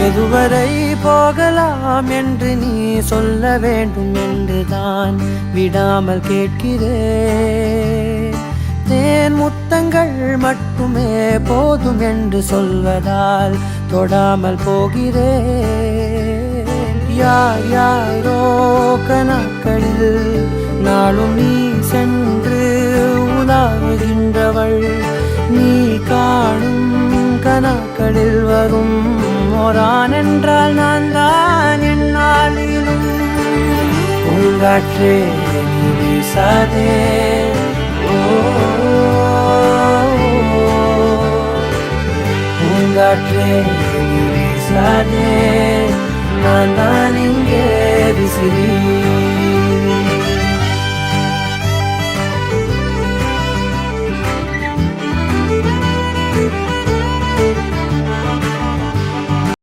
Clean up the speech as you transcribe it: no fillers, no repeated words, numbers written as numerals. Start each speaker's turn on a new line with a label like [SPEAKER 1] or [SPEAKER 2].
[SPEAKER 1] எதுவரை போகலாம் என்று நீ சொல்ல வேண்டும் என்றுதான் விடாமல் கேட்கிறேன். தேன் முத்தங்கள் மட்டுமே போதும் என்று சொல்வதால் தொடாமல் போகிறேன். யார் யாரோ கணக்களில் நாளும் நீ சென்று உலாவுகின்றவள். நீ காணும் கணக்களில் வரும் ஓரான் என்றால் நான் தான் என்னாலும். பூங்காற்றே நீ வீசாதே, பூங்காற்றே நீ வீசாதே, நான் தான் இங்கே விசிறி.